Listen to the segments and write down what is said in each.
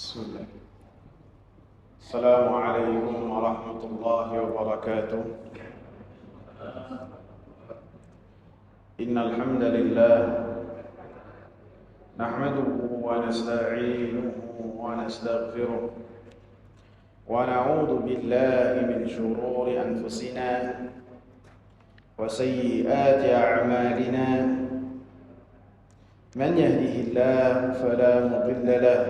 بسم الله. السلام عليكم ورحمة الله وبركاته. إن الحمد لله نحمده ونستعينه ونستغفره ونعوذ بالله من شرور أنفسنا وسيئات أعمالنا. من يهده الله فلا مضل له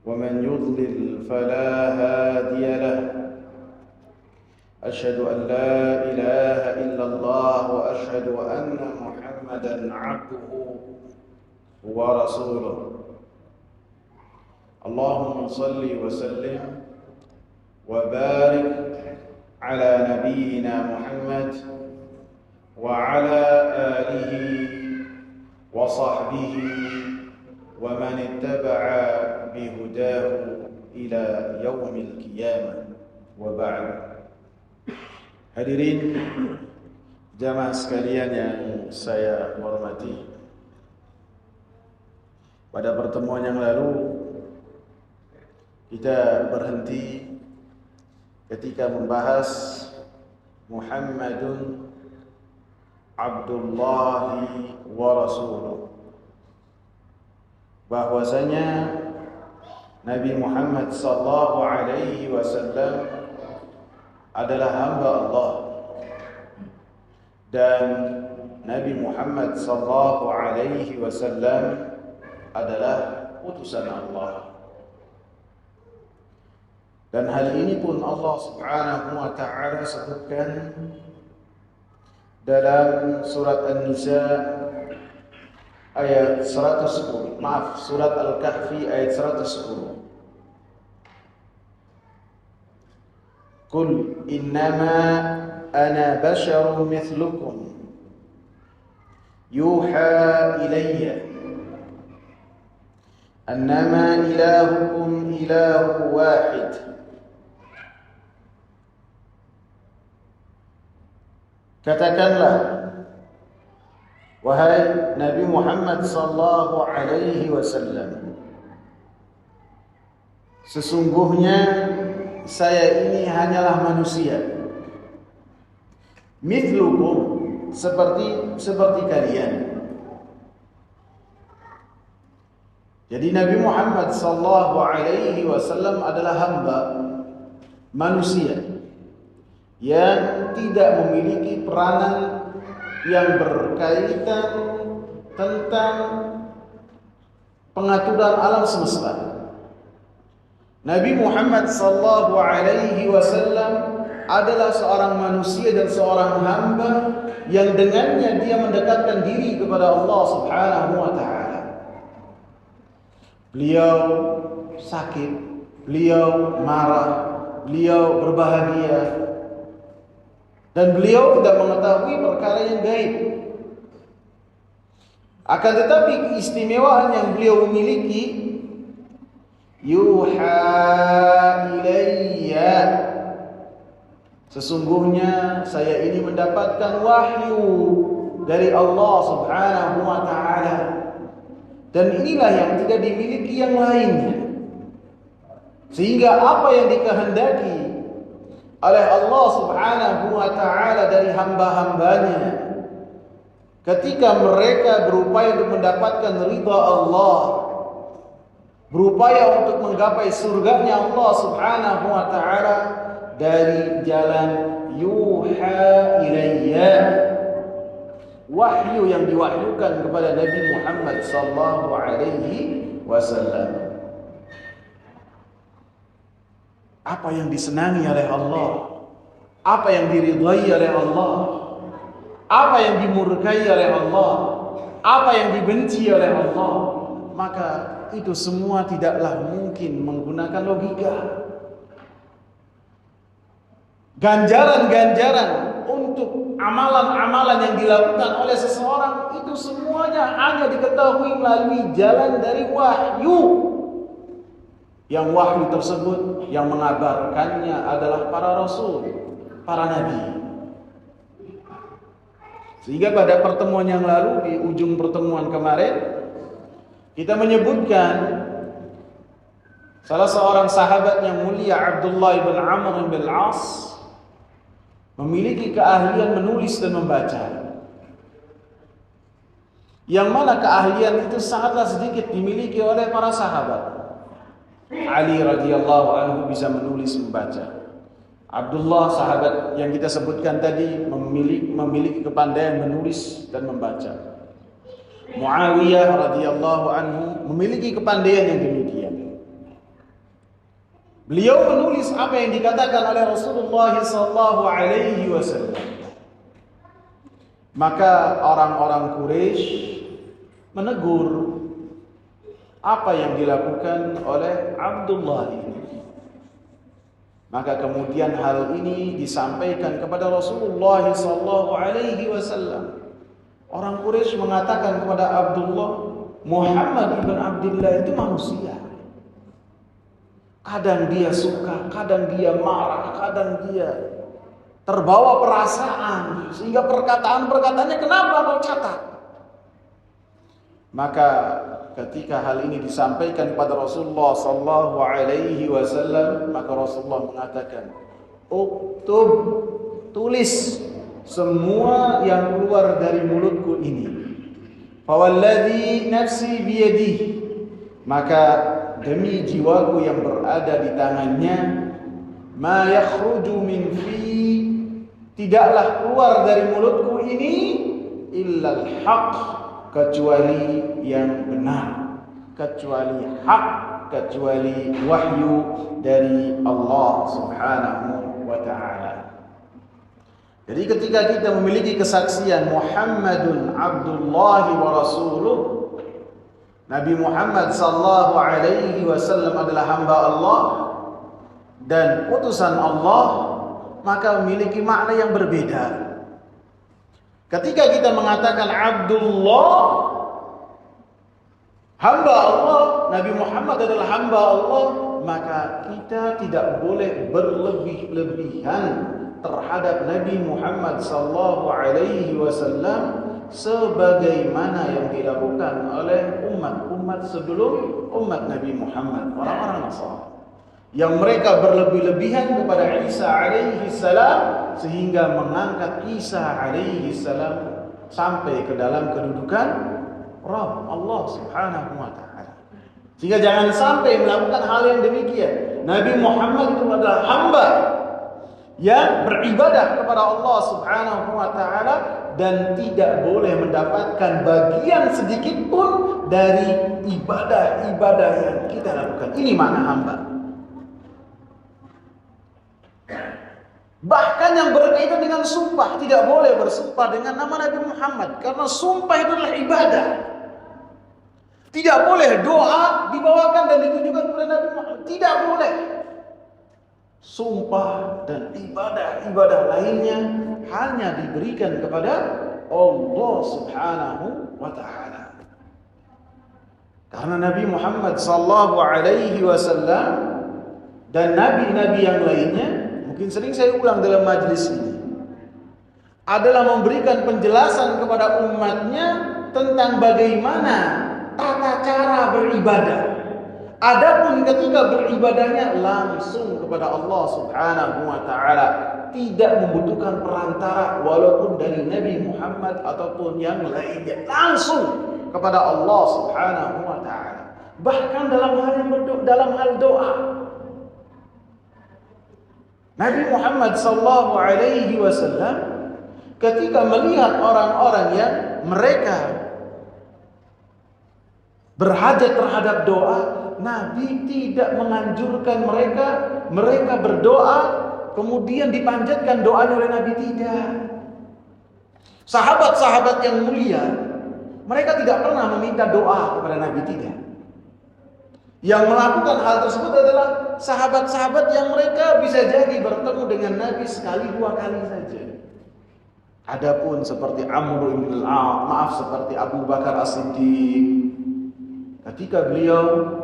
ومن يضلل فلا هادي له. أشهد أن لا إله إلا الله وأشهد أن محمدا عبده ورسوله. اللهم صل وسلم وبارك على نبينا محمد وعلى آله وصحبه ومن اتبع بهداه إلى يوم القيامة وبعد. Hadirin jamaah sekalian yang saya hormati, pada pertemuan yang lalu kita berhenti ketika membahas Muhammadun Abdullahi wa Rasuluh, bahwasanya Nabi Muhammad sallallahu alaihi wasallam adalah hamba Allah dan Nabi Muhammad sallallahu alaihi wasallam adalah utusan Allah. Dan hal ini pun Allah Subhanahu wa taala sebutkan dalam surat An-Nisa ayat 110. Surat Al-Kahfi ayat 110. Qul innama ana basharun mithlukum yuha ilayya annama ilahukum ilahu wahid. Katakanlah, wahai Nabi Muhammad sallallahu alaihi wasallam, sesungguhnya saya ini hanyalah manusia, mithlukum, seperti kalian. Jadi Nabi Muhammad sallallahu alaihi wasallam adalah hamba manusia yang tidak memiliki peranan yang berkaitan tentang pengaturan alam semesta. Nabi Muhammad sallallahu alaihi wasallam adalah seorang manusia dan seorang hamba yang dengannya dia mendekatkan diri kepada Allah Subhanahu wa taala. Beliau sakit, beliau marah, beliau berbahagia, dan beliau tidak mengetahui perkara yang gaib. Akan tetapi keistimewaan yang beliau miliki, yuha ilayya, sesungguhnya saya ini mendapatkan wahyu dari Allah Subhanahu wa taala, dan inilah yang tidak dimiliki yang lainnya. Sehingga apa yang dikehendaki oleh Allah Subhanahu wa taala dari hamba-hambanya, ketika mereka berupaya untuk mendapatkan ridha Allah, berupaya untuk menggapai surganya Allah Subhanahu wa taala, dari jalan yuha ilayya, wahyu yang diwahyukan kepada Nabi Muhammad sallallahu alaihi wasallam. Apa yang disenangi oleh Allah, apa yang diridhai oleh Allah, apa yang dimurkai oleh Allah, apa yang dibenci oleh Allah, maka itu semua tidaklah mungkin menggunakan logika. Ganjaran-ganjaran untuk amalan-amalan yang dilakukan oleh seseorang itu semuanya hanya diketahui melalui jalan dari wahyu. Yang wahyu tersebut yang mengabarkannya adalah para rasul, para nabi. Sehingga pada pertemuan yang lalu, di ujung pertemuan kemarin, kita menyebutkan Salah seorang sahabat yang mulia, Abdullah bin Amr bin Al-As, memiliki keahlian menulis dan membaca. Yang mana keahlian itu sangatlah sedikit dimiliki oleh para sahabat. Ali radhiyallahu anhu bisa menulis membaca. Abdullah, sahabat yang kita sebutkan tadi, memiliki kepandaian menulis dan membaca. Muawiyah radhiyallahu anhu memiliki kepandaian yang demikian. Beliau menulis apa yang dikatakan oleh Rasulullah sallallahu alaihi wasallam. Maka orang-orang Quraisy menegur apa yang dilakukan oleh Abdullah ini. Maka kemudian hal ini disampaikan kepada Rasulullah sallallahu alaihi wasallam. Orang Quraisy mengatakan kepada Abdullah, Muhammad ibn Abdullah itu manusia. Kadang dia suka, kadang dia marah, kadang dia terbawa perasaan, sehingga perkataan-perkataannya kenapa kau catat? Maka ketika hal ini disampaikan kepada Rasulullah sallallahu alaihi wasallam, maka Rasulullah mengatakan, "Uktub, tulis semua yang keluar dari mulutku ini. Fawalladzi nafsi biyadihi." Maka demi jiwaku yang berada di tangannya, ma yakhruju min fi, tidaklah keluar dari mulutku ini illal haq, kecuali yang benar, kecuali hak, kecuali wahyu dari Allah Subhanahu wa taala. Jadi ketika kita memiliki kesaksian Muhammadun Abdullah wa Rasuluh, Nabi Muhammad sallallahu alaihi wasallam adalah hamba Allah dan utusan Allah, maka memiliki makna yang berbeda. Ketika kita mengatakan Abdullah, hamba Allah, Nabi Muhammad adalah hamba Allah, maka kita tidak boleh berlebih-lebihan terhadap Nabi Muhammad sallallahu alaihi wasallam sebagaimana yang dilakukan oleh umat-umat sebelum umat Nabi Muhammad, orang-orang Nasrani, yang mereka berlebih-lebihan kepada Isa alaihi salam sehingga mengangkat Isa alaihi salam sampai ke dalam kedudukan Rabb Allah Subhanahu wa taala. Sehingga jangan sampai melakukan hal yang demikian. Nabi Muhammad itu adalah hamba yang beribadah kepada Allah Subhanahu wa taala dan tidak boleh mendapatkan bagian sedikit pun dari ibadah-ibadah yang kita lakukan. Ini makna hamba. Bahkan yang berkaitan dengan sumpah, tidak boleh bersumpah dengan nama Nabi Muhammad, karena sumpah itu adalah ibadah. Tidak boleh doa dibawakan dan ditujukan kepada Nabi Muhammad, tidak boleh. Sumpah dan ibadah-ibadah lainnya hanya diberikan kepada Allah Subhanahu wa taala. Karena Nabi Muhammad sallallahu alaihi wasallam dan nabi-nabi yang lainnya, mungkin sering saya ulang dalam majelis ini, adalah memberikan penjelasan kepada umatnya tentang bagaimana tata cara beribadah. Adapun ketika beribadahnya langsung kepada Allah Subhanahu wa taala, tidak membutuhkan perantara walaupun dari Nabi Muhammad ataupun yang lainnya, langsung kepada Allah Subhanahu wa taala. Bahkan dalam hal doa, Nabi Muhammad sallallahu alaihi wasallam ketika melihat orang-orang yang mereka berhajat terhadap doa, Nabi tidak menganjurkan mereka berdoa kemudian dipanjatkan doanya oleh Nabi, tidak. Sahabat-sahabat yang mulia, mereka tidak pernah meminta doa kepada Nabi, tidak. Yang melakukan hal tersebut adalah sahabat-sahabat yang mereka bisa jadi bertemu dengan Nabi sekali dua kali saja. Adapun seperti Amr bin al-As, seperti Abu Bakar As-Siddiq, ketika beliau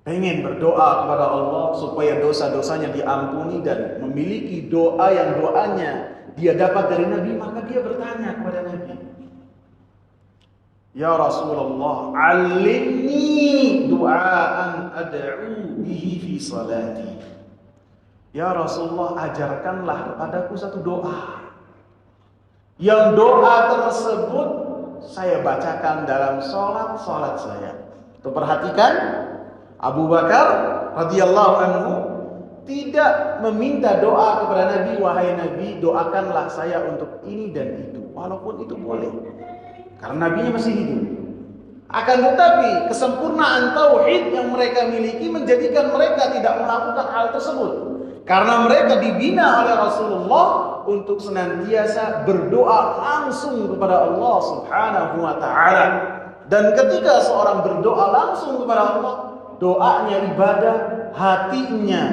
pengen berdoa kepada Allah supaya dosa-dosanya diampuni dan memiliki doa yang doanya dia dapat dari Nabi, maka dia bertanya kepada Nabi, "Ya Rasulullah, alimni doa ad'u bihi fi salati. Ya Rasulullah, ajarkanlah kepadaku satu doa. Yang doa tersebut saya bacakan dalam salat saya. Tuh perhatikan, Abu Bakar radhiyallahu anhu tidak meminta doa kepada Nabi, wahai Nabi, doakanlah saya untuk ini dan itu. Walaupun itu boleh, karena Nabinya masih hidup. Akan tetapi kesempurnaan tauhid yang mereka miliki menjadikan mereka tidak melakukan hal tersebut. Karena mereka dibina oleh Rasulullah untuk senantiasa berdoa langsung kepada Allah Subhanahu wa taala. Dan ketika seorang berdoa langsung kepada Allah, doanya ibadah, hatinya,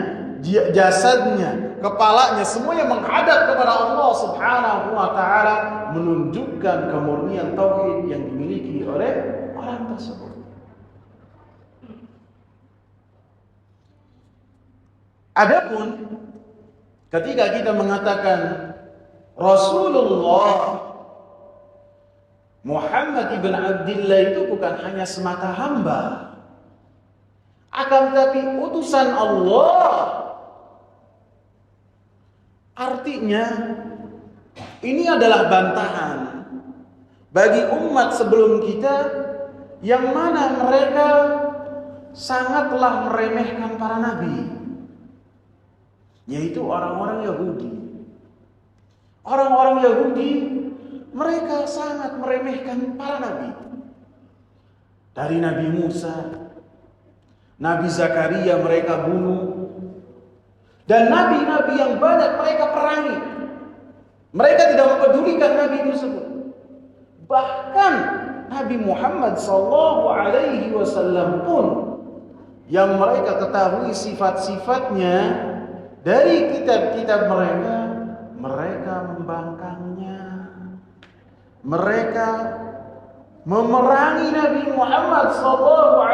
jasadnya, kepalanya semuanya menghadap kepada Allah Subhanahu wa taala, menunjukkan kemurnian tauhid yang dimiliki oleh orang tersebut. Adapun ketika kita mengatakan Rasulullah Muhammad ibn Abdillah itu bukan hanya semata hamba, akan tetapi utusan Allah. Artinya ini adalah bantahan bagi umat sebelum kita yang mana mereka sangatlah meremehkan para nabi, yaitu orang-orang Yahudi. Orang-orang Yahudi mereka sangat meremehkan para nabi. Dari Nabi Musa, Nabi Zakaria mereka bunuh, dan nabi-nabi yang banyak mereka perangi. Mereka tidak mempedulikan nabi tersebut. Bahkan Nabi Muhammad SAW pun yang mereka ketahui sifat-sifatnya dari kitab-kitab mereka, mereka membangkangnya. Mereka memerangi Nabi Muhammad SAW.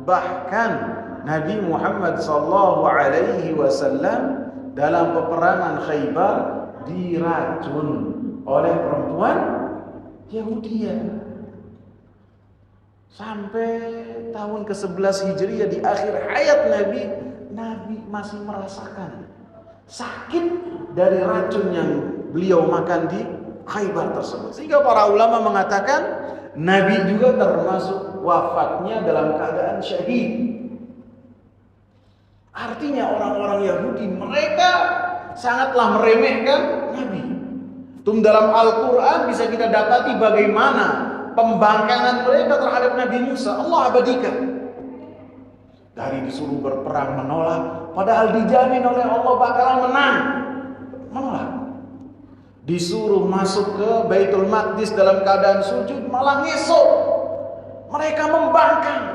Bahkan Nabi Muhammad SAW dalam peperangan Khaybar diracun oleh perempuan Yahudiyah. Sampai tahun ke-11 Hijriah di akhir hayat Nabi masih merasakan sakit dari racun yang beliau makan di Khaybar tersebut. Sehingga para ulama mengatakan Nabi juga termasuk wafatnya dalam keadaan syahid. Artinya orang-orang Yahudi mereka sangatlah meremehkan Nabi. Dalam Al-Quran bisa kita dapati bagaimana pembangkangan mereka terhadap Nabi Musa. Allah abadikan. Dari disuruh berperang menolak, padahal dijamin oleh Allah bakalan menang, menolak. Disuruh masuk ke Baitul Maqdis dalam keadaan sujud, malah ngesok. Mereka membangkang.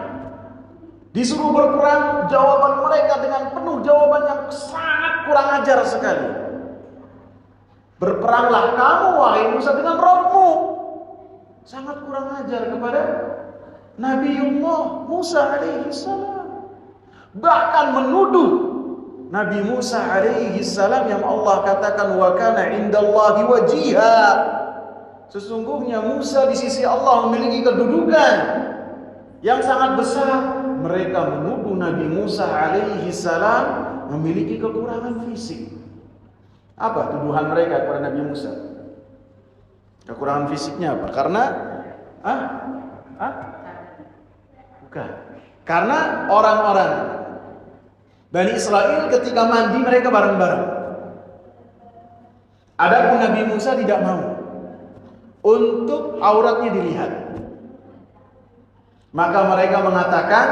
Disuruh berperang, jawaban mereka dengan penuh jawaban yang sangat kurang ajar sekali. Berperanglah kamu wahai Musa dengan Rabbmu. Sangat kurang ajar kepada Nabiullah Musa alaihi salam. Bahkan menuduh Nabi Musa alaihi salam yang Allah katakan wa kana indallahi wajiha. Sesungguhnya Musa di sisi Allah memiliki kedudukan yang sangat besar. Mereka menuduh Nabi Musa alaihi salam memiliki kekurangan fisik. Apa tuduhan mereka kepada Nabi Musa? Kekurangan fisiknya apa? Karena bukan. Karena orang-orang Bani Israel ketika mandi mereka bareng-bareng. Adapun Nabi Musa tidak mau untuk auratnya dilihat. Maka mereka mengatakan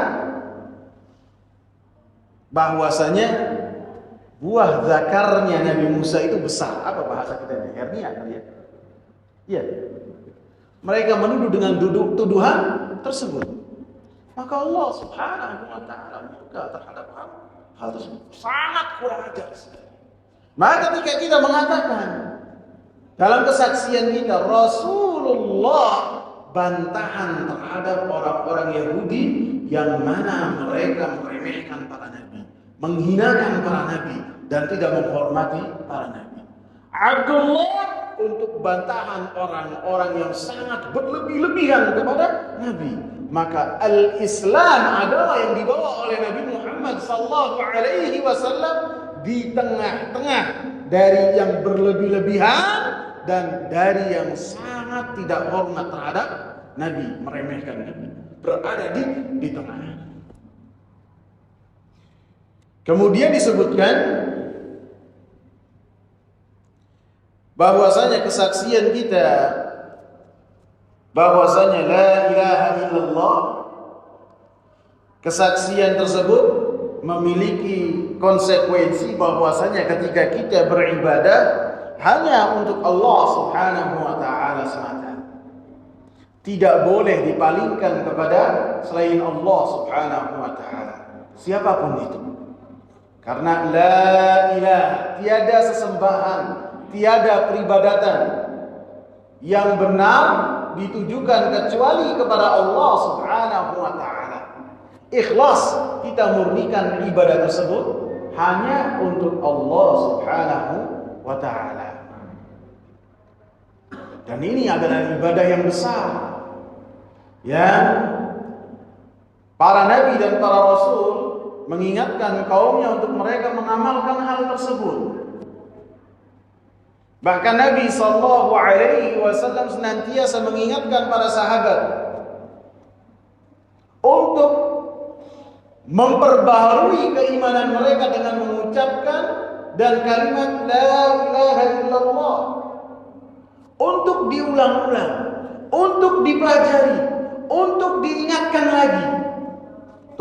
bahwasanya buah zakarnya Nabi Musa itu besar. Apa bahasa kita ini? Hernia kali ya? Iya. Mereka menuduh dengan tuduhan tersebut. Maka Allah Subhanahu wa taala murka terhadap hal tersebut. Sangat kurang ajar sekali. Maka ketika kita mengatakan dalam kesaksian kita Rasulullah bantahan terhadap orang-orang Yahudi yang mana mereka meremehkan para nabi, menghinakan para nabi dan tidak menghormati para nabi. Abdullah untuk bantahan orang-orang yang sangat berlebih-lebihan kepada nabi, Maka al-Islam adalah yang dibawa oleh Nabi Muhammad sallallahu alaihi wasallam di tengah-tengah dari yang berlebih-lebihan dan dari yang sangat tidak hormat terhadap Nabi, meremehkan Nabi. Berada di tengah. Kemudian disebutkan bahwasanya kesaksian kita bahwasanya la ilaha illallah, kesaksian tersebut memiliki konsekuensi bahwasanya ketika kita beribadah hanya untuk Allah Subhanahu wa taala semata, tidak boleh dipalingkan kepada selain Allah Subhanahu wa taala, siapapun itu. Karena la ilaha, tiada sesembahan, tiada peribadatan yang benar ditujukan kecuali kepada Allah Subhanahu wa taala. Ikhlas, kita murnikan ibadah tersebut hanya untuk Allah Subhanahu wa taala. Dan ini adalah ibadah yang besar yang para nabi dan para rasul mengingatkan kaumnya untuk mereka mengamalkan hal tersebut. Bahkan Nabi sallallahu alaihi wasallam senantiasa mengingatkan para sahabat untuk memperbaharui keimanan mereka dengan mengucapkan dan kalimat la ilaha illallah, untuk diulang-ulang, untuk dipelajari, untuk diingatkan lagi.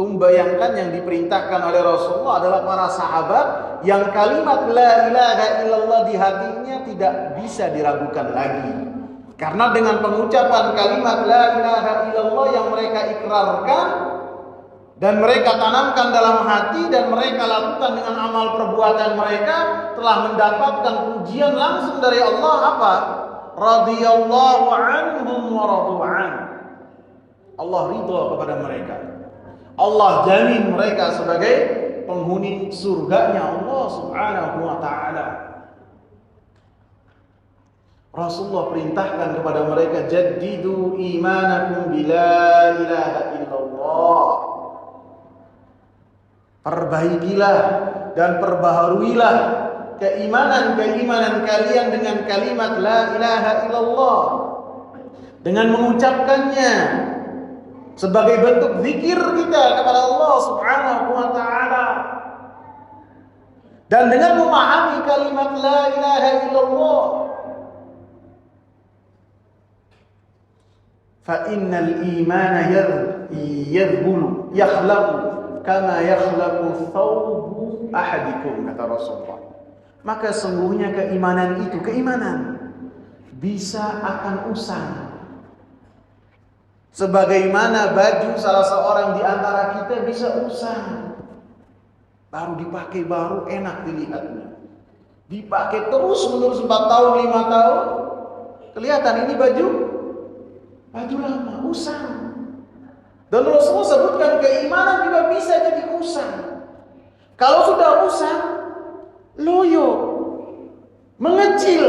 Bayangkan yang diperintahkan oleh Rasulullah adalah para sahabat yang kalimat la ilaha illallah di hatinya tidak bisa diragukan lagi. Karena dengan pengucapan kalimat la ilaha illallah yang mereka ikrarkan dan mereka tanamkan dalam hati dan mereka lakukan dengan amal perbuatan mereka, telah mendapatkan pujian langsung dari Allah. Apa? Radhiyallahu anhum wa radu'an. Allah ridha kepada mereka. Allah jamin mereka sebagai penghuni surganya Allah Subhanahu wa taala. Rasulullah perintahkan kepada mereka, jaddidu imanakum bila ilaha illallah. Perbaikilah dan perbaharuilah keimanan kalian dengan kalimat la ilaha illallah, dengan mengucapkannya sebagai bentuk zikir kita kepada Allah Subhanahu wa taala, dan dengan memahami kalimat la ilaha illallah. Fa innal imana yadhbulu yakhlaqu kama yakhlaqu thawbu ahadikum, kata Rasulullah. Maka sungguhnya keimanan itu, keimanan bisa akan usang sebagaimana baju salah seorang di antara kita bisa usang. Baru dipakai baru enak dilihatnya, dipakai terus menerus 4 tahun 5 tahun, kelihatan ini baju lama, usang. Dan Rasulullah sebutkan keimanan juga bisa jadi usang. Kalau sudah usang, loyo, mengecil,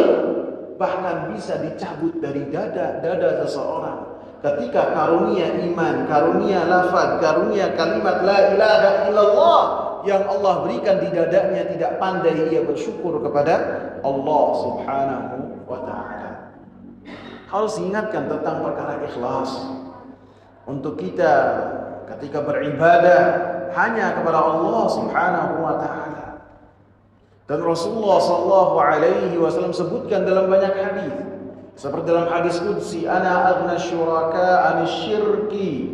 bahkan bisa dicabut dari dada seseorang. Ketika karunia iman, karunia lafaz, karunia kalimat la ilaha illallah yang Allah berikan di dadanya, tidak pandai ia bersyukur kepada Allah Subhanahu wa ta'ala. Harus ingatkan tentang perkara ikhlas untuk kita ketika beribadah hanya kepada Allah Subhanahu wa ta'ala. Dan Rasulullah sallallahu alaihi wasallam sebutkan dalam banyak hadis, seperti dalam hadis qudsi, ana aghna syuraka 'anil syirki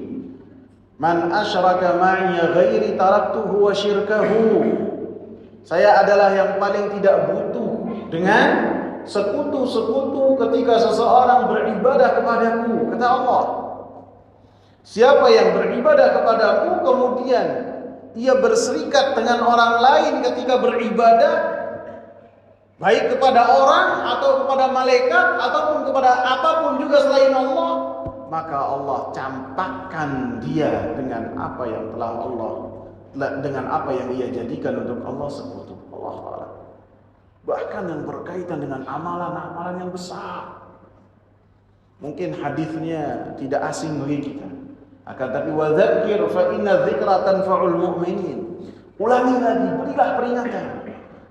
man asyraka ma'i ghairi taraktuhu wa syirkahu. Saya adalah yang paling tidak butuh dengan sekutu-sekutu ketika seseorang beribadah kepadaku, kata Allah. Siapa yang beribadah kepadaku kemudian ia berserikat dengan orang lain ketika beribadah, baik kepada orang atau kepada malaikat ataupun kepada apapun juga selain Allah, maka Allah campakkan dia dengan apa yang dengan apa yang ia jadikan untuk Allah sekutu. Allah Ta'ala. Bahkan yang berkaitan dengan amalan-amalan yang besar. Mungkin hadisnya tidak asing bagi kita. Akan tapi wadzakir fa inna dzikra tanfa'ul mu'minin. Ulangi lagi, berilah peringatan.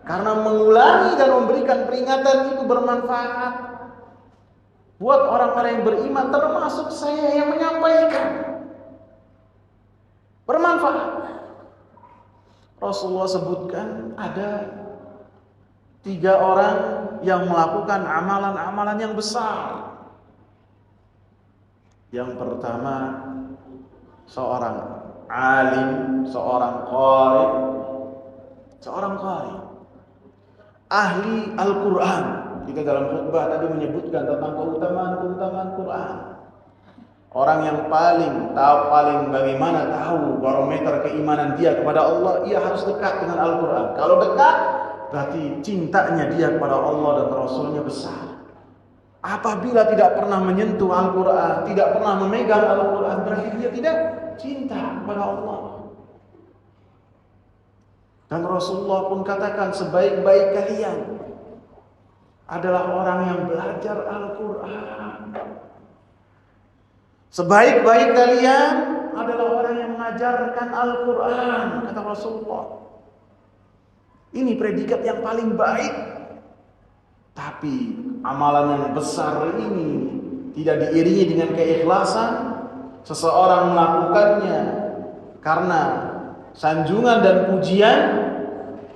Karena mengulangi dan memberikan peringatan itu bermanfaat buat orang-orang yang beriman, termasuk saya yang menyampaikan. Bermanfaat. Rasulullah sebutkan ada 3 orang yang melakukan amalan-amalan yang besar. Yang pertama, seorang alim, seorang qari, ahli Al-Quran. Kita dalam khutbah tadi menyebutkan tentang keutamaan Quran. Orang yang paling bagaimana tahu barometer keimanan dia kepada Allah, ia harus dekat dengan Al-Quran. Kalau dekat, berarti cintanya dia kepada Allah dan Rasulnya besar. Apabila tidak pernah menyentuh Al-Quran, tidak pernah memegang Al-Quran, berarti dia tidak cinta kepada Allah. Dan Rasulullah pun katakan, sebaik-baik kalian adalah orang yang belajar Al-Quran. Sebaik-baik kalian adalah orang yang mengajarkan Al-Quran, kata Rasulullah. Ini predikat yang paling baik. Tapi amalan yang besar ini tidak diiringi dengan keikhlasan, seseorang melakukannya karena sanjungan dan pujian,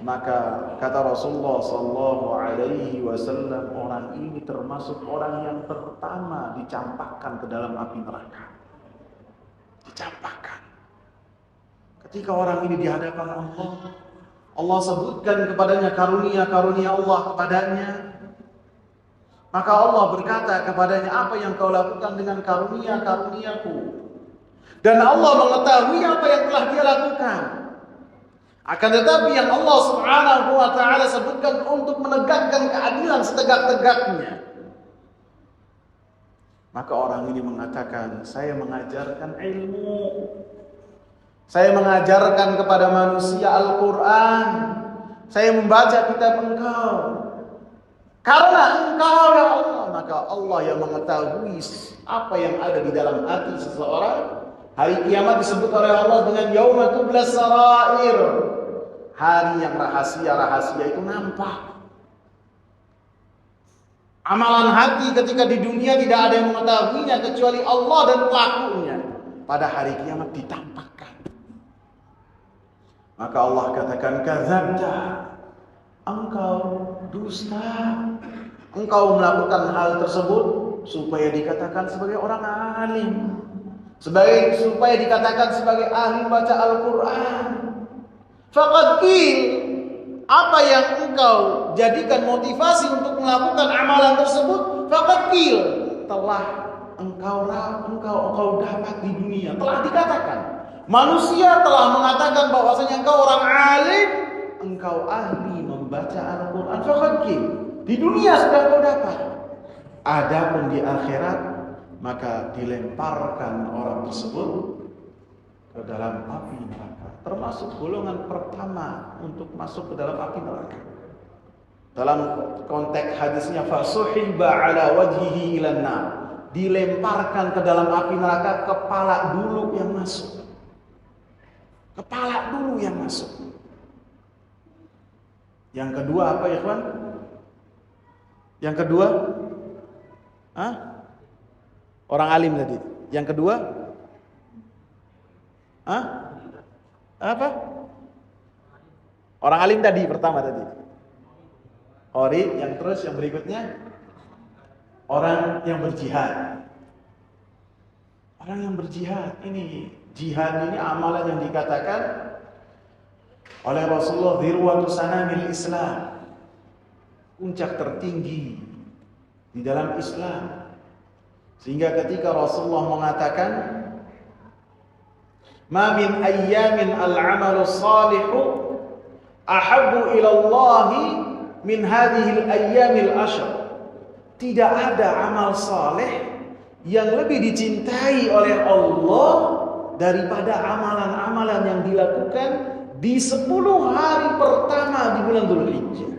maka kata Rasulullah sallallahu alaihi wasallam, orang ini termasuk orang yang pertama dicampakkan ke dalam api neraka. Dicampakkan. Ketika orang ini di hadapan Allah, Allah sebutkan kepadanya karunia-karunia Allah kepadanya. Maka Allah berkata kepadanya, apa yang kau lakukan dengan karunia-karuniaku? Dan Allah mengetahui apa yang telah dia lakukan. Akan tetapi yang Allah Subhanahu wa ta'ala sebutkan untuk menegakkan keadilan setegak-tegaknya. Maka orang ini mengatakan, saya mengajarkan ilmu. Saya mengajarkan kepada manusia Al-Quran. Saya membaca kitab Engkau. Karena Engkau ya Allah, maka Allah yang mengetahui apa yang ada di dalam hati seseorang. Hari kiamat disebut oleh Allah dengan yauma tublas sarair. Hari yang rahasia-rahasia itu nampak. Amalan hati ketika di dunia tidak ada yang mengetahuinya kecuali Allah dan pelakunya. Pada hari kiamat ditampakkan. Maka Allah katakan, kadzabta, engkau dusta. Engkau melakukan hal tersebut supaya dikatakan sebagai orang alim, supaya dikatakan sebagai ahli baca Al-Quran. Faqad qil, apa yang engkau jadikan motivasi untuk melakukan amalan tersebut, faqad qil, telah engkau dapat di dunia. Telah dikatakan, manusia telah mengatakan bahwasanya engkau orang alim, engkau ahli membaca Al-Quran. Faqad qil, di dunia sudah kau dapat. Adapun di akhirat, maka dilemparkan orang tersebut ke dalam api neraka. Termasuk golongan pertama untuk masuk ke dalam api neraka. Dalam konteks hadisnya, fasuhiba ala wajhihi ilan nar, dilemparkan ke dalam api neraka, kepala dulu yang masuk. Kepala dulu yang masuk. Yang kedua apa ya kawan? Yang kedua, orang alim tadi. Yang kedua, apa? Orang alim tadi pertama tadi. Yang terus yang berikutnya orang yang berjihad. Orang yang berjihad ini, jihad ini amalan yang dikatakan oleh Rasulullah dhirwatu sanamil Islam, puncak tertinggi di dalam Islam. Sehingga ketika Rasulullah mengatakan, ma min ayyamin al-amalu salihu ahabbu ila Allah min hadhihi al-ayyamil ashr. Tidak ada amal saleh yang lebih dicintai oleh Allah daripada amalan-amalan yang dilakukan di 10 hari pertama di bulan Dzulhijjah.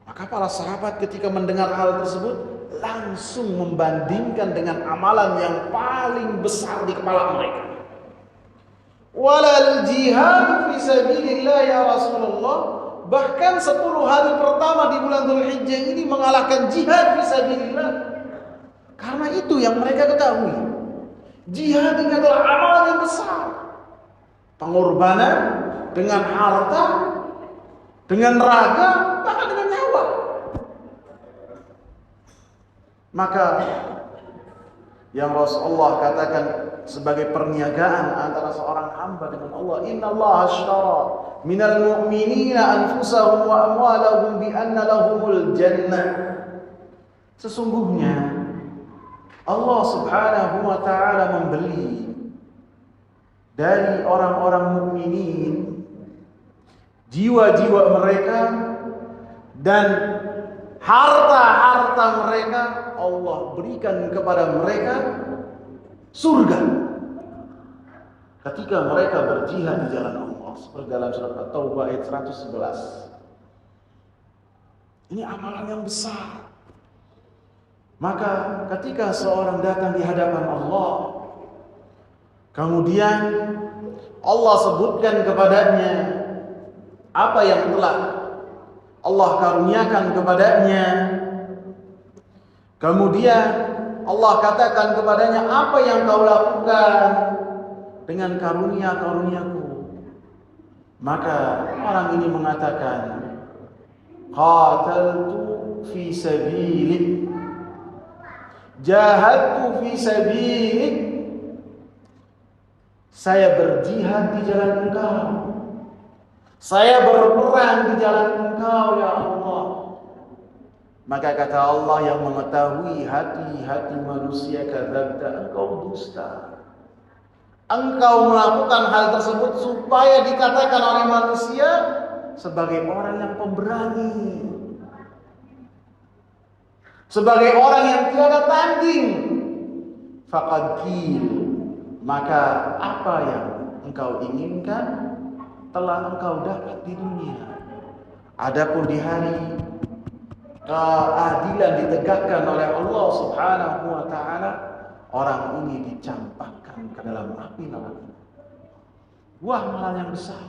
Maka para sahabat ketika mendengar hal tersebut langsung membandingkan dengan amalan yang paling besar di kepala mereka. Walal jihad fi sabilillah ya Rasulullah, bahkan 10 hari pertama di bulan Dzulhijjah ini mengalahkan jihad fi sabilillah. Karena itu yang mereka ketahui, jihad ini adalah amalan yang besar. Pengorbanan dengan harta, dengan raga, bahkan dengan nyawa. Maka yang Rasulullah katakan sebagai perniagaan antara seorang hamba dengan Allah, innallaha ashtara minal mu'minina anfusahum wa amwalahum bi anna lahumul jannah. Sesungguhnya Allah Subhanahu wa taala membeli dari orang-orang mukminin jiwa-jiwa mereka dan harta-harta mereka. Allah berikan kepada mereka surga ketika mereka berjihad di jalan Allah, seperti dalam surat At-Taubah ayat 111. Ini amalan yang besar. Maka ketika seorang datang di hadapan Allah, kemudian Allah sebutkan kepadanya apa yang telah Allah karuniakan kepadanya, kemudian Allah katakan kepadanya, apa yang kau lakukan dengan karunia-karuniaku? Maka orang ini mengatakan, qataltu fi sabilik, jahadtu fi sabilik, saya berjihad di jalan Engkau, saya berperang di jalan Engkau ya Allah. Maka kata Allah yang mengetahui hati-hati manusia, kadzabta, engkau dusta. Engkau melakukan hal tersebut supaya dikatakan oleh manusia sebagai orang yang pemberani, sebagai orang yang tiada tanding. Faqad qil, maka apa yang engkau inginkan telah engkau dapat di dunia. Adapun di hari keadilan ditegakkan oleh Allah Subhanahu wa taala, orang ini dicampakkan ke dalam api neraka. Wah, amalan yang besar.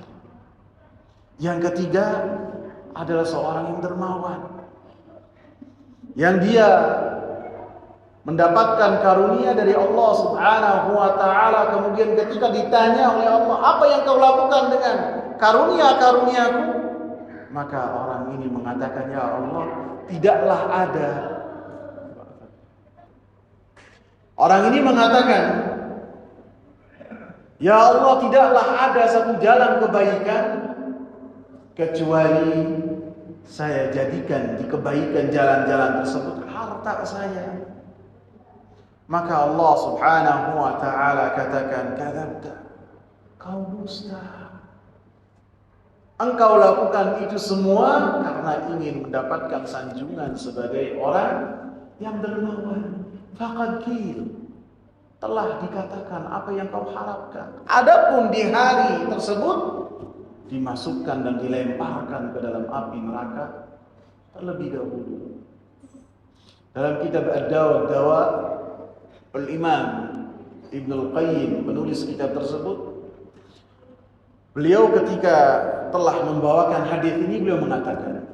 Yang ketiga adalah seorang yang dermawan, yang dia mendapatkan karunia dari Allah Subhanahu wa taala, kemudian ketika ditanya oleh Allah, apa yang kau lakukan dengan karunia-karuniaku? Maka orang ini mengatakan, ya Allah, tidaklah ada. Orang ini mengatakan, ya Allah, tidaklah ada satu jalan kebaikan kecuali saya jadikan di kebaikan jalan-jalan tersebut harta saya. Maka Allah Subhanahu wa taala katakan, kadzabta, kau dusta. Engkau lakukan itu semua karena ingin mendapatkan sanjungan sebagai orang yang dermawan. Faqad qil, telah dikatakan apa yang kau harapkan. Adapun di hari tersebut dimasukkan dan dilemparkan ke dalam api neraka terlebih dahulu. Dalam kitab Ad-Dawa, Al-Imam Ibnul Qayyim menulis kitab tersebut. Beliau ketika telah membawakan hadis ini, beliau mengatakan,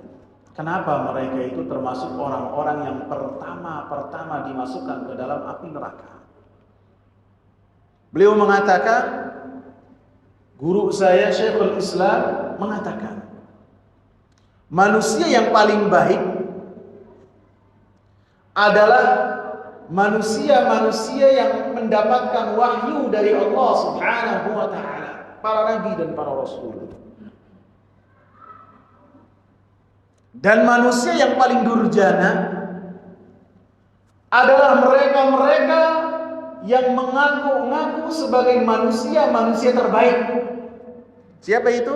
kenapa mereka itu termasuk orang-orang yang pertama dimasukkan ke dalam api neraka. Beliau mengatakan, guru saya Syekhul Islam mengatakan, manusia yang paling baik adalah manusia-manusia yang mendapatkan wahyu dari Allah Subhanahu wa taala, para nabi dan para rasul. Dan manusia yang paling durjana adalah mereka-mereka yang mengaku-ngaku sebagai manusia terbaik. Siapa itu?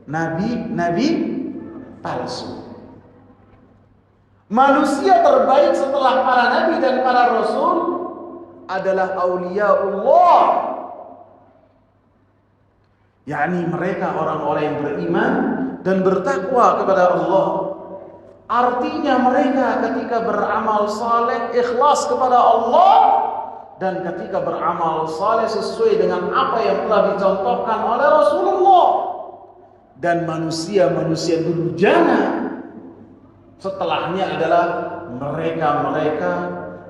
Nabi-nabi palsu. Manusia terbaik setelah para nabi dan para rasul adalah auliyaullah, yakni mereka orang-orang yang beriman dan bertakwa kepada Allah. Artinya mereka ketika beramal saleh ikhlas kepada Allah, dan ketika beramal saleh sesuai dengan apa yang telah dicontohkan oleh Rasulullah. Dan manusia-manusia durjana setelahnya adalah mereka-mereka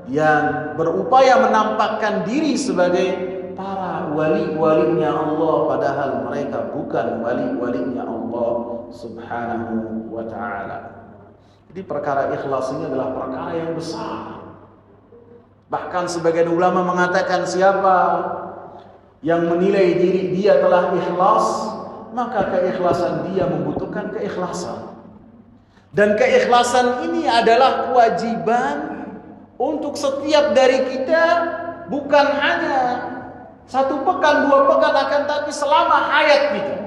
yang berupaya menampakkan diri sebagai para wali-walinya Allah, padahal mereka bukan wali-walinya Allah subhanahu wa ta'ala. Jadi perkara ikhlas ini adalah perkara yang besar. Bahkan sebagian ulama mengatakan siapa yang menilai diri dia telah ikhlas, maka keikhlasan dia membutuhkan keikhlasan. Dan keikhlasan ini adalah kewajiban untuk setiap dari kita, bukan hanya 1 pekan, 2 pekan, akan tapi selama hayat kita.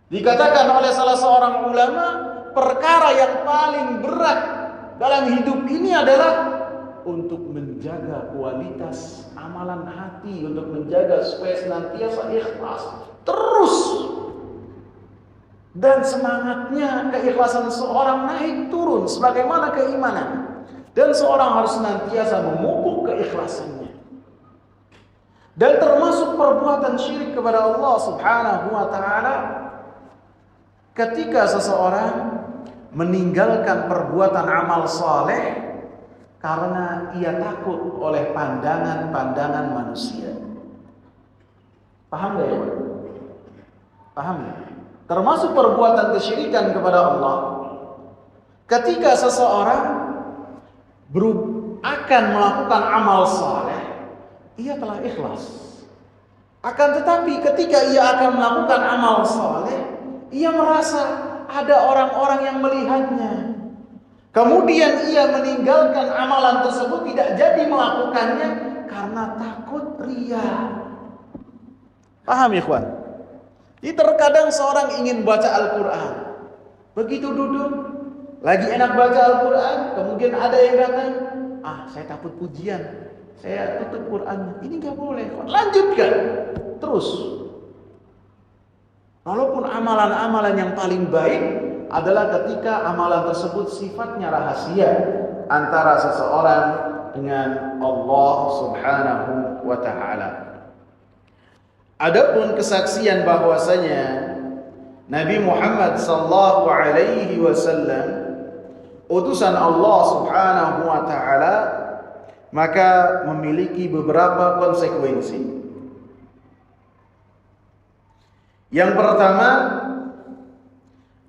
Dikatakan oleh salah seorang ulama, perkara yang paling berat dalam hidup ini adalah untuk menjaga kualitas amalan hati, untuk menjaga supaya senantiasa ikhlas terus. Dan semangatnya, keikhlasan seorang naik turun sebagaimana keimanan. Dan seorang harus senantiasa memupuk keikhlasannya. Dan termasuk perbuatan syirik kepada Allah subhanahu wa ta'ala, ketika seseorang meninggalkan perbuatan amal saleh karena ia takut oleh pandangan-pandangan manusia. Paham gak ya Pak? Paham gak? Termasuk perbuatan kesyirikan kepada Allah, ketika seseorang akan melakukan amal saleh, ia telah ikhlas. Akan tetapi ketika ia akan melakukan amal saleh, ia merasa ada orang-orang yang melihatnya. Kemudian ia meninggalkan amalan tersebut, tidak jadi melakukannya karena takut riya. Paham ya ikhwan? Jadi terkadang seorang ingin baca Al-Quran, begitu duduk lagi enak baca Al-Quran, kemudian ada yang datang, saya takut pujian, saya tutup Qurannya. Ini gak boleh, lanjutkan terus. Walaupun amalan-amalan yang paling baik adalah ketika amalan tersebut sifatnya rahasia antara seseorang dengan Allah subhanahu wa ta'ala. Adapun kesaksian bahwasanya Nabi Muhammad sallallahu alaihi wasallam utusan Allah subhanahu wa ta'ala, maka memiliki beberapa konsekuensi. Yang pertama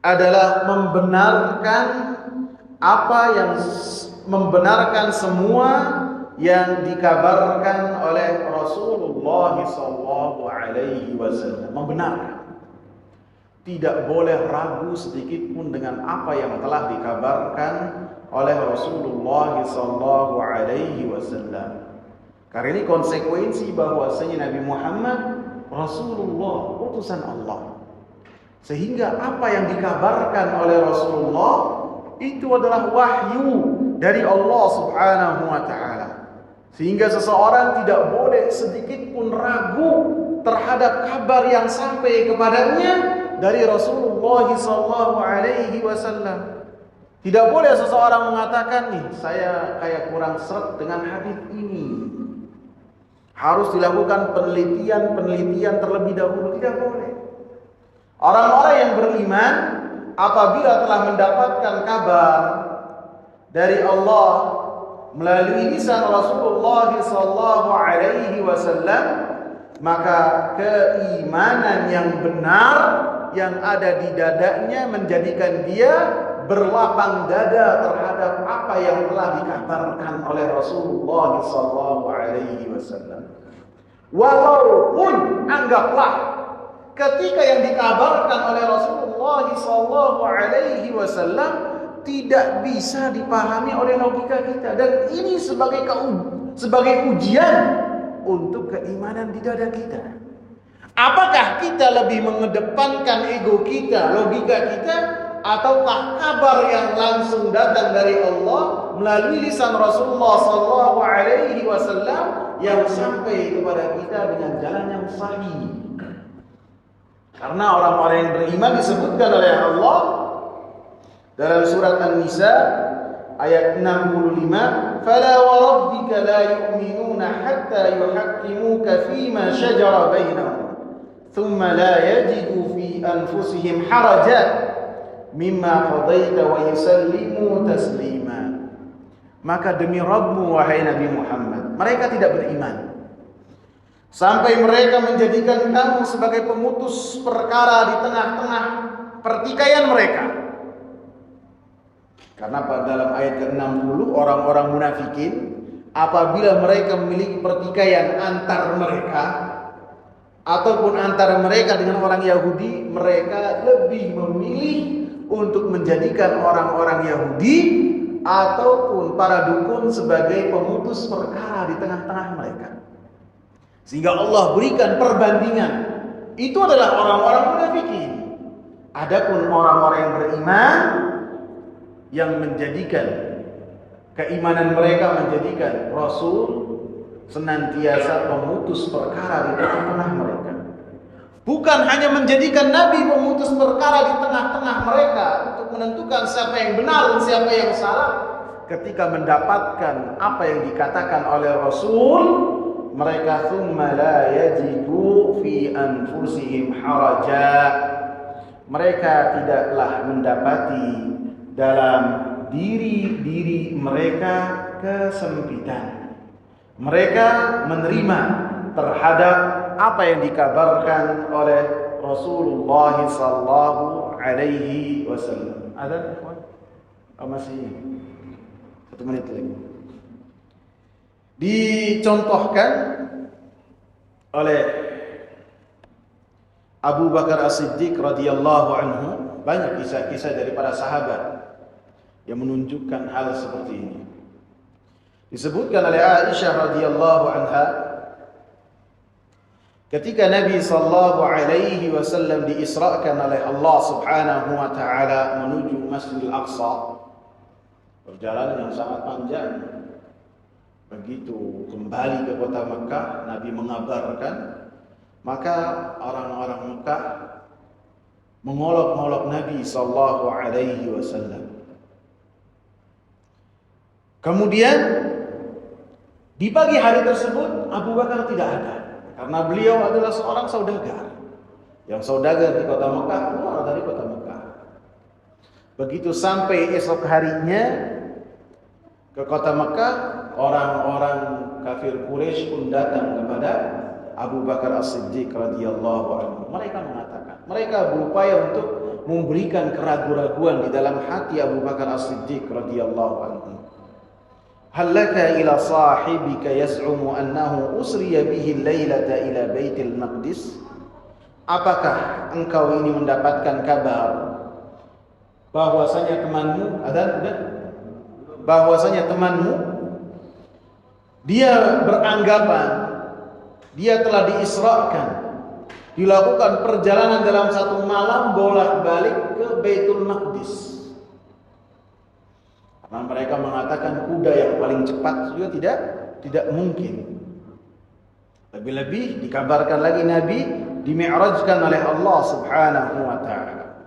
adalah membenarkan semua yang dikabarkan oleh Rasulullah sallallahu alaihi wasallam. Membenarkan. Tidak boleh ragu sedikit pun dengan apa yang telah dikabarkan oleh Rasulullah sallallahu alaihi wasallam. Karena ini konsekuensi bahwasanya Nabi Muhammad Rasulullah, utusan Allah. Sehingga apa yang dikabarkan oleh Rasulullah itu adalah wahyu dari Allah subhanahu wa ta'ala. Sehingga seseorang tidak boleh sedikit pun ragu terhadap kabar yang sampai kepadanya dari Rasulullah sallallahu alaihi wasallam. Tidak boleh seseorang mengatakan, nih saya kayak kurang seret dengan hadis ini. Harus dilakukan penelitian terlebih dahulu. Tidak boleh. Orang-orang yang beriman apabila telah mendapatkan kabar dari Allah melalui lisan Rasulullah sallallahu alaihi wasallam, maka keimanan yang benar yang ada di dadanya menjadikan dia berlapang dada terhadap apa yang telah dikabarkan oleh Rasulullah sallallahu alaihi wasallam. Walaupun anggaplah ketika yang dikabarkan oleh Rasulullah sallallahu alaihi wasallam tidak bisa dipahami oleh logika kita, dan ini sebagai ujian untuk keimanan di dada kita. Apakah kita lebih mengedepankan ego kita, logika kita, ataukah kabar yang langsung datang dari Allah melalui lisan Rasulullah sallallahu alaihi wasallam yang sampai kepada kita dengan jalan yang sahih? Karena orang-orang yang beriman disebutkan oleh Allah Dalam surat An-Nisa ayat 65, "Fala wa rabbika la yu'minuna hatta yuhaqqimuka fima shajara bainahum, thumma la yajidu fi anfusihim harajan mimma qadaita wa yusallimu taslima." Maka demi Rabbmu wahai Nabi Muhammad, mereka tidak beriman sampai mereka menjadikan kamu sebagai pemutus perkara di tengah-tengah pertikaian mereka. Karena pada dalam ayat ke-60 orang-orang munafikin apabila mereka memiliki pertikaian antar mereka ataupun antara mereka dengan orang Yahudi, mereka lebih memilih untuk menjadikan orang-orang Yahudi ataupun para dukun sebagai pemutus perkara di tengah-tengah mereka. Sehingga Allah berikan perbandingan. Itu adalah orang-orang munafikin. Adapun orang-orang yang beriman, yang menjadikan keimanan mereka menjadikan Rasul senantiasa pemutus perkara di tengah-tengah mereka. Bukan hanya menjadikan Nabi pemutus perkara di tengah-tengah mereka untuk menentukan siapa yang benar dan siapa yang salah. Ketika mendapatkan apa yang dikatakan oleh Rasul, mereka thumma la yajidu fi anfusihim haraja. Mereka tidaklah mendapati dalam diri-diri mereka kesempitan. Mereka menerima terhadap apa yang dikabarkan oleh Rasulullah sallallahu alaihi wasallam. Ada ikhwan? Masih 1 menit lagi. Dicontohkan oleh Abu Bakar As-Siddiq radhiyallahu anhu, banyak kisah-kisah dari para sahabat yang menunjukkan hal seperti ini. Disebutkan oleh Aisyah radhiyallahu anha, ketika Nabi sallallahu alaihi wasallam diisrakan oleh Allah Subhanahu wa taala menuju Masjidil Aqsa, perjalanan yang sangat panjang. Begitu kembali ke kota Mekah, Nabi mengabarkan, maka orang-orang Mekah mengolok-olok Nabi sallallahu alaihi wasallam. Kemudian di pagi hari tersebut Abu Bakar tidak ada, karena beliau adalah seorang saudagar. Yang saudagar di kota Mekah, keluar dari kota Mekah. Begitu sampai esok harinya ke kota Mekah, orang-orang kafir Quraisy pun datang kepada Abu Bakar As-Siddiq radhiyallahu anhu. Mereka mengatakan, mereka berupaya untuk memberikan keraguan-raguan di dalam hati Abu Bakar As-Siddiq radhiyallahu anhu. Hal laka ila sahibika yaz'umu annahu usriya bihi lailata ila Baitul Maqdis? Apakah engkau ini mendapatkan kabar bahwasanya temanmu dia beranggapan dia telah diisrakan, dilakukan perjalanan dalam satu malam bolak-balik ke Baitul Maqdis. Karena mereka mengatakan kuda yang paling cepat juga tidak mungkin. Lebih-lebih dikabarkan lagi Nabi dimi'rajkan oleh Allah Subhanahu wa taala.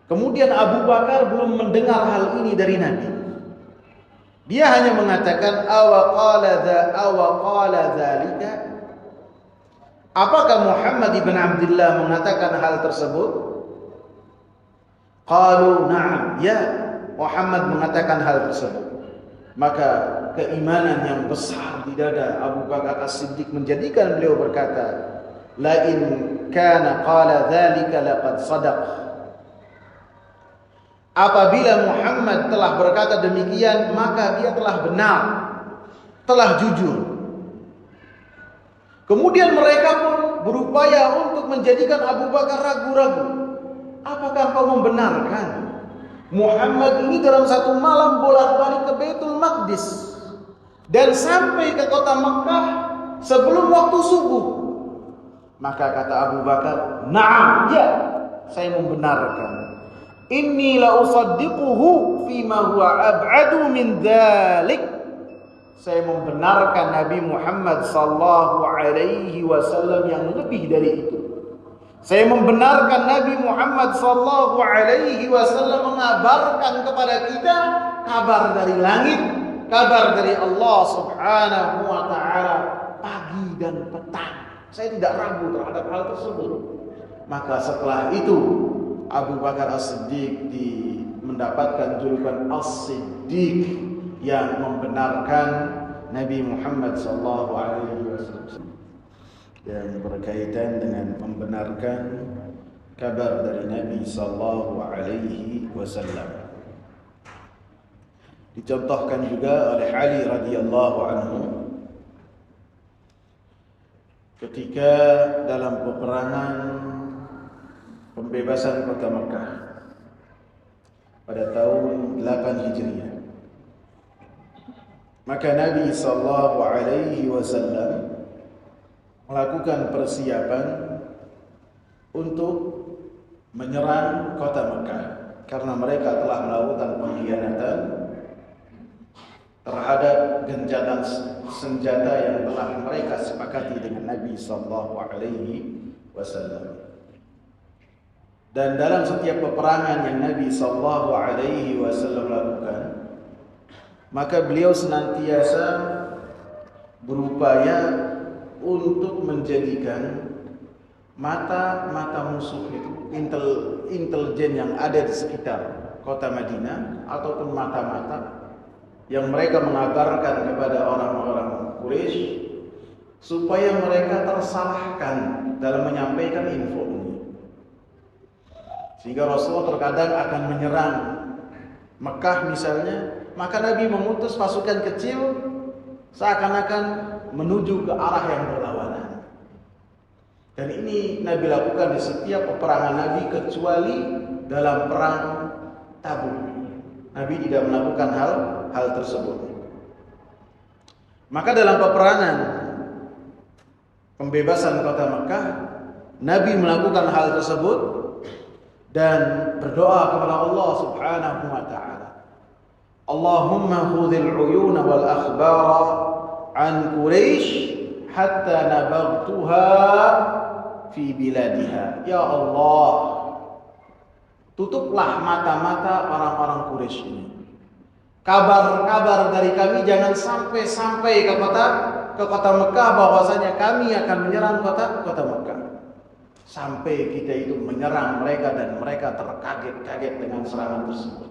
Kemudian Abu Bakar belum mendengar hal ini dari Nabi. Dia hanya mengatakan awa qala dzalika. Apakah Muhammad ibn Abdullah mengatakan hal tersebut? Qalu na'am, ya, Muhammad mengatakan hal tersebut. Maka keimanan yang besar di dada Abu Bakar As-Siddiq menjadikan beliau berkata, la in kana qala dzalika laqad sadaq. Apabila Muhammad telah berkata demikian, maka dia telah benar, telah jujur. Kemudian mereka pun berupaya untuk menjadikan Abu Bakar ragu-ragu. Apakah kau membenarkan Muhammad ini dalam satu malam bolak-balik ke Baitul Maqdis dan sampai ke kota Mekah sebelum waktu subuh? Maka kata Abu Bakar, "Na'am, ya, saya membenarkan. Inni la usaddiquhu fima huwa ab'adu min dzalik." Saya membenarkan Nabi Muhammad sallallahu alaihi wasallam yang lebih dari itu. Saya membenarkan Nabi Muhammad sallallahu alaihi wasallam mengabarkan kepada kita kabar dari langit, kabar dari Allah Subhanahu wa taala pagi dan petang. Saya tidak ragu terhadap hal tersebut. Maka setelah itu Abu Bakar As-Siddiq mendapatkan julukan As-Siddiq yang membenarkan Nabi Muhammad sallallahu alaihi wasallam, yang berkaitan dengan membenarkan kabar dari Nabi sallallahu alaihi wasallam. Dicontohkan juga oleh Ali radhiyallahu anhu ketika dalam peperangan pembebasan kota Mekah pada tahun 8 Hijriah. Maka Nabi sallallahu alaihi wasallam melakukan persiapan untuk menyerang kota Mekah karena mereka telah melakukan pengkhianatan terhadap gencatan senjata yang telah mereka sepakati dengan Nabi sallallahu alaihi wasallam. Dan dalam setiap peperangan yang Nabi sallallahu alaihi wasallam lakukan, maka beliau senantiasa berupaya untuk menjadikan mata-mata musuh itu, intelijen yang ada di sekitar kota Madinah ataupun mata-mata yang mereka mengabarkan kepada orang-orang Quraisy supaya mereka tersalahkan dalam menyampaikan info ini. Sehingga Rasulullah terkadang akan menyerang Mekah misalnya, maka Nabi mengutus pasukan kecil seakan-akan menuju ke arah yang berlawanan. Dan ini Nabi lakukan di setiap peperangan Nabi kecuali dalam perang Tabuk. Nabi tidak melakukan hal tersebut. Maka dalam peperangan pembebasan kota Mekah, Nabi melakukan hal tersebut dan berdoa kepada Allah Subhanahu wa taala. Allahumma khudhil uyuna wal akhbara an Quraisy hatta nabagtuha fi biladiha. Ya Allah, tutuplah mata-mata orang-orang Quraisy ini. Kabar-kabar dari kami jangan sampai ke kota Mekah bahwasanya kami akan menyerang kota Mekah. Sampai kita itu menyerang mereka dan mereka terkaget-kaget dengan serangan tersebut.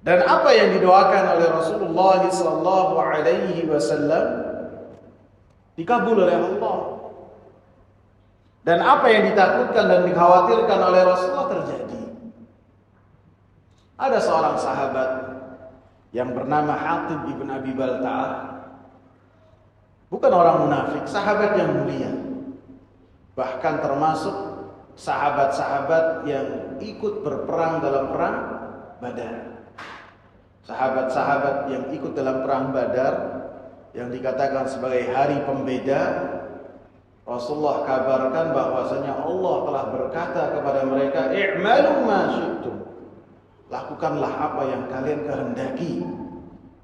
Dan apa yang didoakan oleh Rasulullah sallallahu alaihi wasallam dikabul oleh Allah. Dan apa yang ditakutkan dan dikhawatirkan oleh Rasulullah terjadi. Ada seorang sahabat yang bernama Hatib ibn Abi Balta'ah. Bukan orang munafik, sahabat yang mulia. Bahkan termasuk sahabat-sahabat yang ikut berperang dalam perang Badar. Sahabat-sahabat yang ikut dalam perang Badar yang dikatakan sebagai hari pembeda, Rasulullah kabarkan bahwasanya Allah telah berkata kepada mereka, "I'malu ma syi'tum." Lakukanlah apa yang kalian kehendaki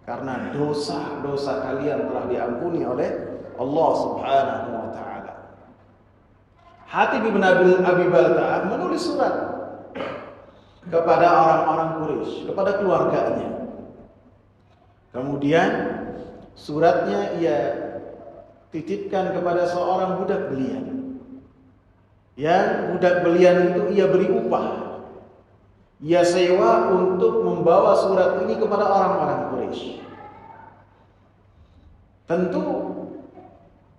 karena dosa-dosa kalian telah diampuni oleh Allah Subhanahu wa taala. Hatib ibn Abi Balta'ah menulis surat kepada orang-orang Quraisy, kepada keluarganya. Kemudian suratnya ia titipkan kepada seorang budak belian. Yang budak belian itu ia beri upah. Ia sewa untuk membawa surat ini kepada orang-orang Quraisy. Tentu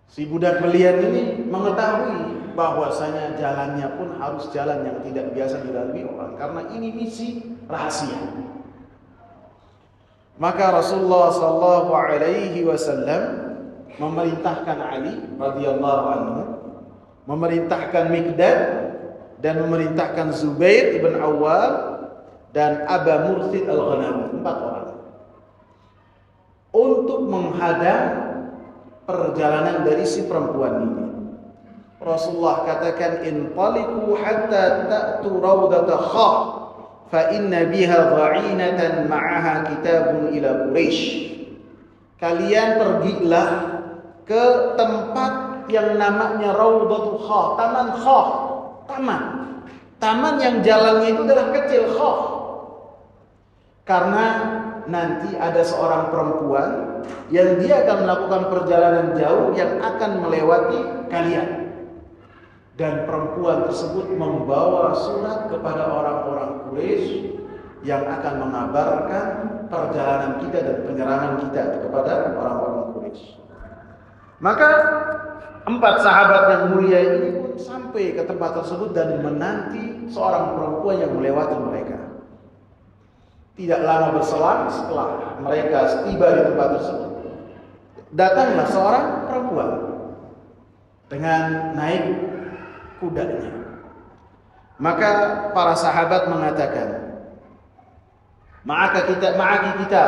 si budak belian ini mengetahui bahwasanya jalannya pun harus jalan yang tidak biasa dilalui orang, karena ini misi rahasia. Maka Rasulullah sallallahu alaihi wasallam memerintahkan Ali radhiyallahu anhu, memerintahkan Miqdad dan memerintahkan Zubair ibn Awwam dan Aba Mursid al-Ghanawi, 4 orang, untuk menghadang perjalanan dari si perempuan ini. Rasulullah katakan, "Intaliqu hatta ta'tu rawdata Khah, fa inna biha dha'inatan ma'aha kitabun ila Quraisy." Kalian pergilah ke tempat yang namanya Raudhatul Kha, Taman Kha, taman yang jalannya itu adalah kecil, Kha. Karena nanti ada seorang perempuan yang dia akan melakukan perjalanan jauh yang akan melewati kalian. Dan perempuan tersebut membawa surat kepada orang-orang Quraisy yang akan mengabarkan perjalanan kita dan penyerangan kita kepada orang-orang Quraisy. Maka 4 sahabat yang mulia ini pun sampai ke tempat tersebut dan menanti seorang perempuan yang melewati mereka. Tidak lama berselang setelah mereka tiba di tempat tersebut, datanglah seorang perempuan dengan naik kudanya. Maka para sahabat mengatakan, Ma'aki kita,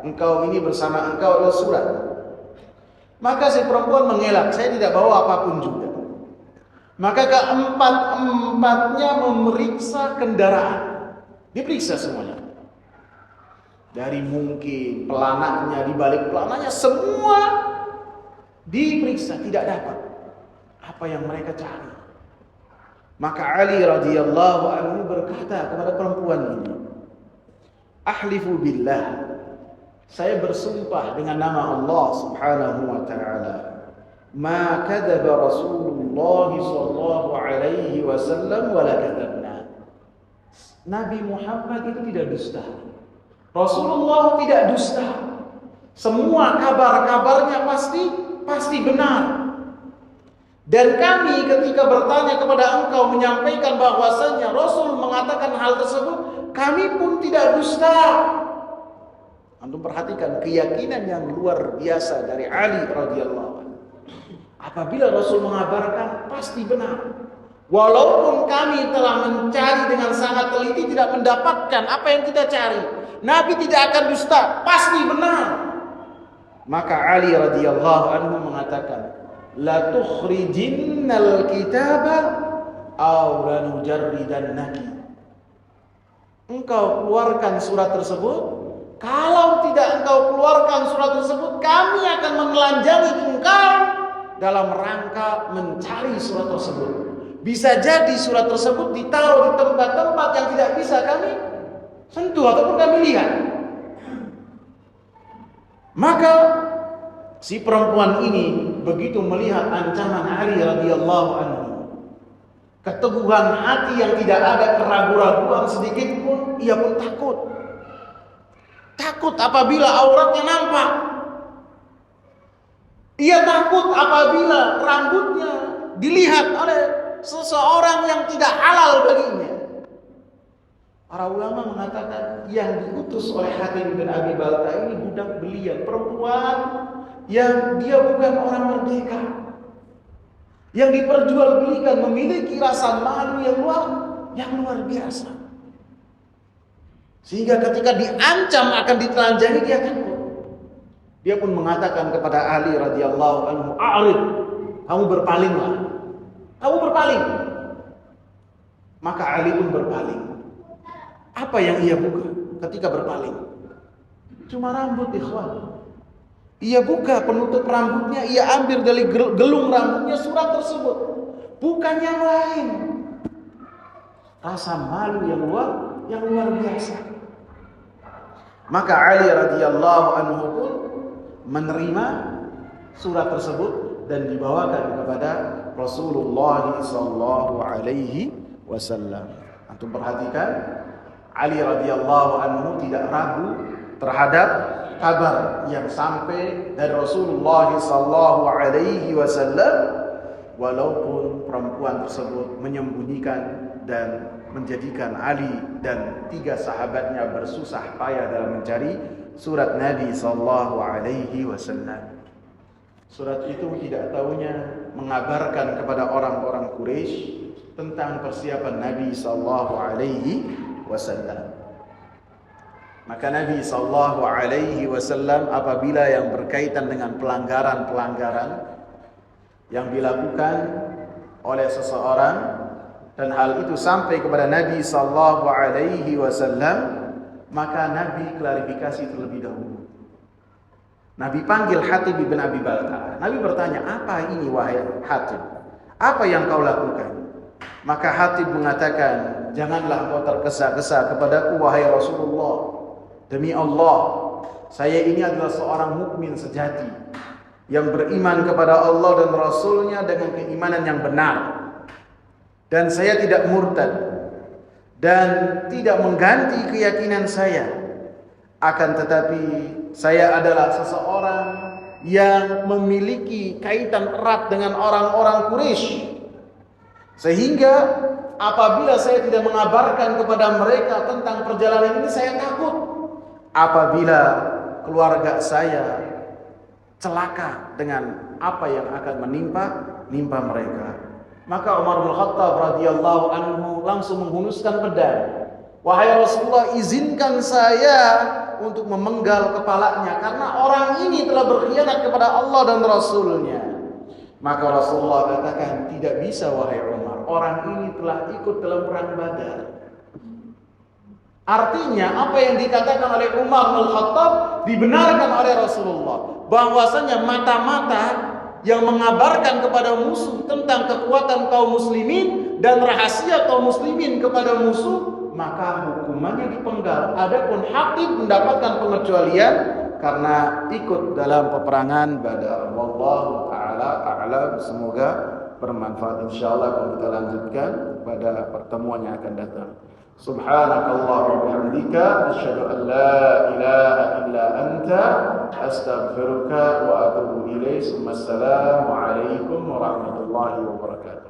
engkau ini bersama engkau adalah surat. Maka si perempuan mengelak, saya tidak bawa apapun juga. Maka keempat-empatnya memeriksa kendaraan, diperiksa semuanya. Dari mungkin pelananya, di balik pelananya, semua diperiksa, tidak dapat apa yang mereka cari. Maka Ali radhiyallahu anhu berkata kepada perempuan ini, ahlifu billah, saya bersumpah dengan nama Allah subhanahu wa ta'ala, ma kadzaba Rasulullah sallallahu alaihi wasallam wala kadzabna. Nabi Muhammad itu tidak dusta. Rasulullah tidak dusta. Semua kabar-kabarnya pasti benar. Dan kami ketika bertanya kepada engkau menyampaikan bahwasanya Rasul mengatakan hal tersebut, kami pun tidak dusta. Antum perhatikan keyakinan yang luar biasa dari Ali radhiyallahu anhu. Apabila Rasul mengabarkan pasti benar. Walaupun kami telah mencari dengan sangat teliti tidak mendapatkan apa yang kita cari, Nabi tidak akan dusta, pasti benar. Maka Ali radhiyallahu anhu mengatakan, la tukhrijinnal kitaba aw lanujarridannaki. Engkau keluarkan surat tersebut. Kalau tidak engkau keluarkan surat tersebut, kami akan menelanjangi engkau dalam rangka mencari surat tersebut. Bisa jadi surat tersebut ditaruh di tempat-tempat yang tidak bisa kami sentuh ataupun kami lihat. Maka si perempuan ini begitu melihat ancaman Ali radhiyallahu anhu, keteguhan hati yang tidak ada keraguan-raguan sedikit pun, ia pun takut. Takut apabila auratnya nampak. Ia takut apabila rambutnya dilihat oleh seseorang yang tidak halal baginya. Para ulama mengatakan yang diutus oleh Hatim bin Abi Balta ini budak belian, perempuan yang dia bukan orang merdeka, yang diperjualbelikan, memiliki rasa malu yang luar biasa. Sehingga ketika diancam akan ditelanjangi dia takut. Dia pun mengatakan kepada Ali radhiyallahu anhu, "A'rid, kamu berpalinglah. Kamu berpaling." Maka Ali pun berpaling. Apa yang ia buka ketika berpaling? Cuma rambut, ikhwan. Ia buka penutup rambutnya, ia ambil dari gelung rambutnya surat tersebut, bukan yang lain. Rasa malu yang luar biasa. Maka Ali radhiyallahu anhu pun menerima surat tersebut dan dibawakan kepada Rasulullah sallallahu alaihi wasallam. Antum perhatikan, Ali radhiyallahu anhu tidak ragu terhadap kabar yang sampai dari Rasulullah sallallahu alaihi wasallam, walaupun perempuan tersebut menyembunyikan dan menjadikan Ali dan 3 sahabatnya bersusah payah dalam mencari surat Nabi sallallahu alaihi wasallam. Surat itu tidak tahunya mengabarkan kepada orang-orang Quraisy tentang persiapan Nabi sallallahu alaihi wasallam. Maka Nabi sallallahu alaihi wasallam apabila yang berkaitan dengan pelanggaran-pelanggaran yang dilakukan oleh seseorang dan hal itu sampai kepada Nabi sallallahu alaihi wasallam, maka Nabi klarifikasi terlebih dahulu. Nabi panggil Hatib bin Abi Balta'ah. Nabi bertanya, apa ini wahai Hatib? Apa yang kau lakukan? Maka Hatib mengatakan, janganlah kau tergesa-gesa kepadaku wahai Rasulullah. Demi Allah, saya ini adalah seorang mukmin sejati yang beriman kepada Allah dan Rasulnya dengan keimanan yang benar. Dan saya tidak murtad dan tidak mengganti keyakinan saya. Akan tetapi saya adalah seseorang yang memiliki kaitan erat dengan orang-orang Quraisy. Sehingga apabila saya tidak mengabarkan kepada mereka tentang perjalanan ini, saya takut apabila keluarga saya celaka dengan apa yang akan menimpa mereka. Maka Umar bin Khattab radhiyallahu anhu langsung menghunuskan pedang. Wahai Rasulullah, izinkan saya untuk memenggal kepalanya karena orang ini telah berkhianat kepada Allah dan Rasulnya. Maka Rasulullah katakan, tidak bisa wahai Umar, orang ini telah ikut dalam perang Badar. Artinya apa yang dikatakan oleh Umar bin Khattab dibenarkan oleh Rasulullah, bahwasanya mata-mata yang mengabarkan kepada musuh tentang kekuatan kaum muslimin dan rahasia kaum muslimin kepada musuh, maka hukumannya dipenggal. Adapun Hatib mendapatkan pengecualian karena ikut dalam peperangan Badar. Wallahu taala a'lam. Semoga bermanfaat. Insyaallah akan kita lanjutkan pada pertemuan yang akan datang. Subhanakallah wa bihamdika asyhadu an la ilaha illa anta astaghfiruka wa atubu ilaik. Assalamu alaikum warahmatullahi wabarakatuh.